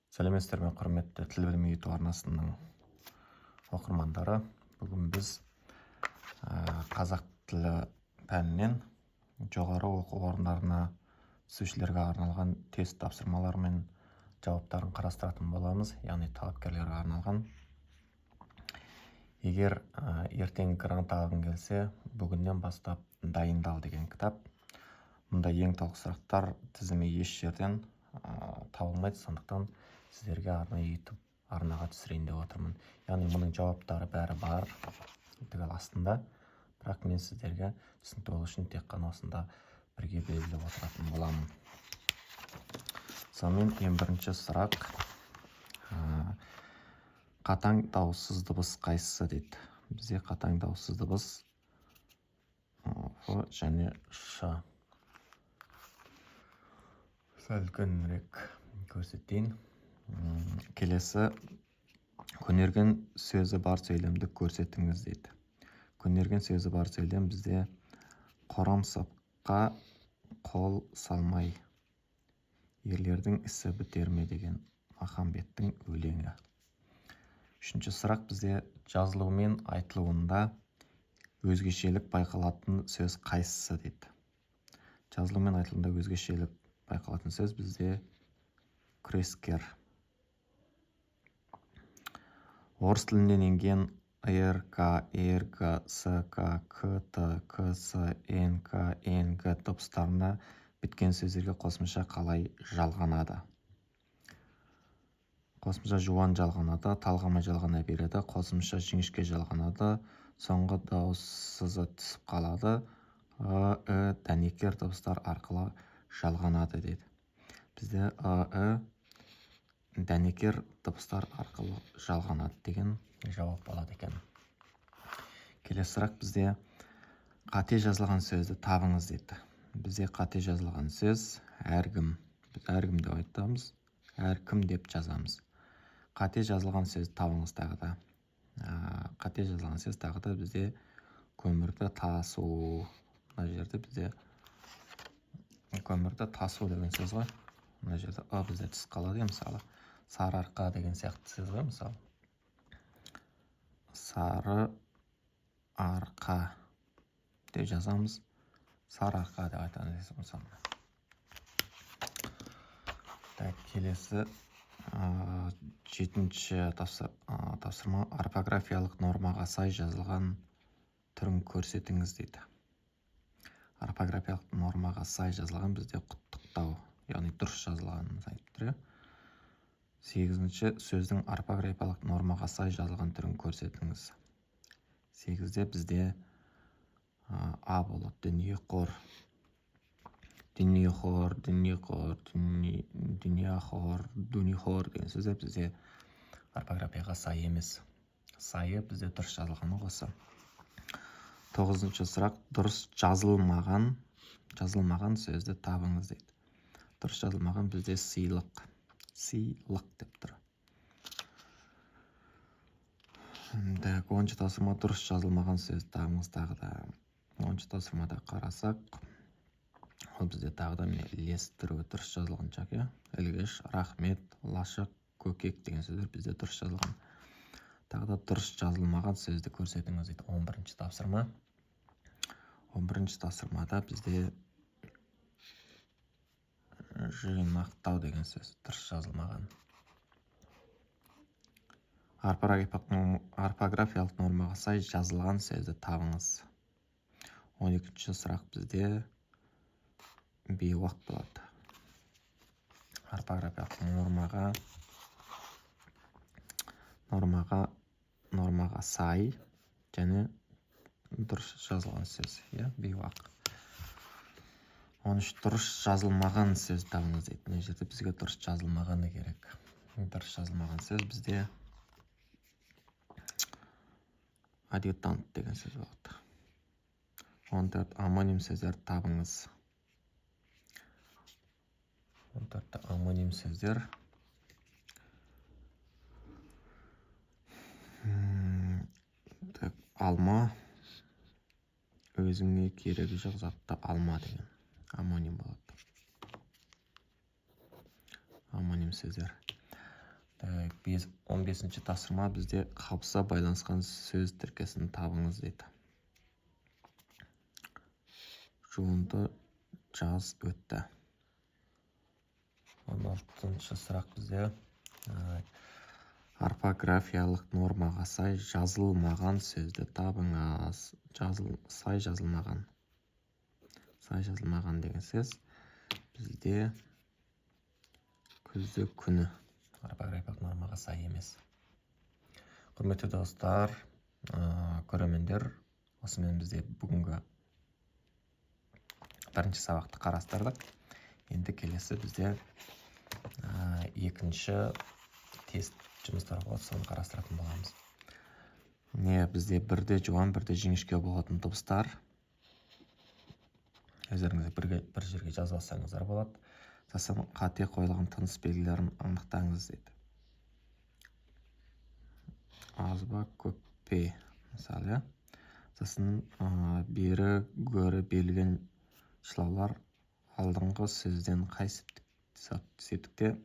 Сәлеметсіздер ме, құрметті тіл білімі YouTube арнасының оқырмандары. Бүгін біз қазақ тілі пәнінен жоғары оқу орындарына түсушілерге арналған тест тапсырмалары мен жауаптарын қарастыратын боламыз, яғни талапкерлерге арналған. Егер ертең грант алғың келсе, бүгіннен бастап дайындал деген кітап. Мұнда ең толық сұрақтар тізімі еш жерден табылмайды, сондықтан сіздерге арнайы YouTube арнаға түсірейін деп отырмын. Яғни мұның жауаптары бәрі бар түгел астында, бірақ мен сіздерге түсінікті болу үшін тек қана осында бірге белгілеп отыратын боламын. Сонымен ең бірінші сұрақ: қатаң дауыссыз дыбыс қайсысы дейді. Бізде қатаң дауыссыз дыбыс Ф және Ш. Сәл кеңірек көрсетейін. Келесі: көнерген сөзі бар сөйлемді көрсетіңіз дейді. Көнерген сөзі бар сөйлем бізде қорамсапқа қол салмай, ерлердің ісі бітер ме деген Махамбеттің өлеңі. Үшінші сұрақ: бізде жазылуы мен айтылуында өзгешелік байқалатын сөз қайсысы дейді. Жазылуы мен айтылуында өзгешелік байқалатын сөз бізде күрескер. Орыс тілінен енген РК, РГ, СК, КТ, КС, НК, НГ дыбыстарына біткен сөздерге қосымша қалай жалғанады? Қосымша жуан жалғанады, талғамай жалғана береді, қосымша жіңішке жалғанады, соңғы дауыссызы түсіп қалады, дәнекер дыбыстар арқылы жалғанады дейді. Бізде дәнекер дыбыстар арқылы жалғанады деген жауап болады екен. Келесі сұрақ: бізде қате жазылған сөзді табыңыз дейді. Бізде қате жазылған сөз әркім. Біз әркім деп айтамыз, әркім деп жазамыз. Қате жазылған сөзді табыңыз тағы да. Қате жазылған сөз тағы да бізде көмірді тасу. Мына жерде бізде көмірді тасу деген сөз ғой. Мына жерде бізде түсіп қалады. Мысалы, сары арқа деген сияқты сөз ғой. Мысалы, сары арқа деп жазамыз. Сары арқа деп айтамыз. Мысалы, келесі жетінші тапсырма: орфографиялық нормаға сай жазылған түрін көрсетіңіз дейді. Орфографиялық нормаға сай жазылған бізде құттықтау, яғни дұрыс жазылғанын айтып тұр. Сегізінші: сөздің орфографиялық нормаға сай жазылған түрін көрсетіңіз. Сегізде бізде А болады. Дүниеқор. Дүниеқор, дүниеқор, дүниеқор, дүниеқор деген сөздер бізде орфографияға сай емес. Сайы бізде дұрыс жазылғаны осы. Тоғызыншы сұрақ: дұрыс жазылмаған сөзді табыңыз дейді. Дұрыс жазылмаған бізде сыйлық. Сыйлық деп тұр. 10-ші тапсырма: дұрыс жазылмаған сөзді табыңыз тағы да. 10-ші тапсырмада қарасақ, ол бізде тағы да ілестіру дұрыс жазылған жақ. Ілгіш, рахмет, лашық, көкек деген сөздер бізде дұрыс жазылған. Тағы да дұрыс жазылмаған сөзді көрсетіңіз дейді. 11-ші тапсырма. 11-ші тапсырмада бізде жинақтау деген сөз дұрыс жазылмаған. Орфографиялық нормаға сай жазылған сөзді табыңыз. 12-ші сұрақ бізде бейуақ болады. Орфографиялық нормаға сай және дұрыс жазылған сөз, бейуақ. 13: дұрыс жазылмаған сөз табыңыз дейді. Мына жерде бізге дұрыс жазылмағаны керек. Дұрыс жазылмаған сөз бізде адъютант деген сөз болады. 14: амоним сөздер табыңыз. 14-те амоним сөздер алма, өзіңе керегі жоқ затты алма деген амоним болады. Амоним сөздер. 15-ші тапсырма бізде қабыса байланысқан сөз тіркесін табыңыз дейді. Жуынды жаз өтті. 16-ші сұрақ бізде орфографиялық нормаға сай жазылмаған сөзді табыңыз. Сай жазылмаған. Сай жазылмаған деген сөз бізде күзі күні. Орфографиялық нормаға сай емес. Құрметті достар, көрермендер, осымен бізде бүгінгі бірінші сабақты қарастырдық. Енді келесі бізде екінші тест жұмыстары болады, соны қарастыратын боламыз. Бізде бірде жуан, бірде жіңішке болатын дыбыстар. Өздеріңіз бір жерге жазып алсаңыздар болады. Сосын қате қойылған тыныс белгілерін анықтаңыз дейді. Аз ба, көп пе, мысалы. Сосын бері гөрі берілген шылаулар алдыңғы сөзден қай септікте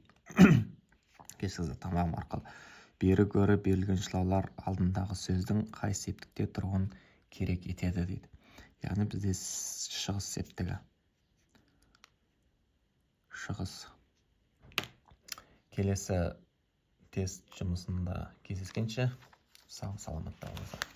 кешіңізді тамағым арқылы. Бері гөрі берілген шылаулар алдындағы сөздің қай септікте тұруын керек етеді дейді. Яғни бізде шығыс септігі. Шығыс. Келесі тест жұмысында кездескенше сау саламатта болыңыздар.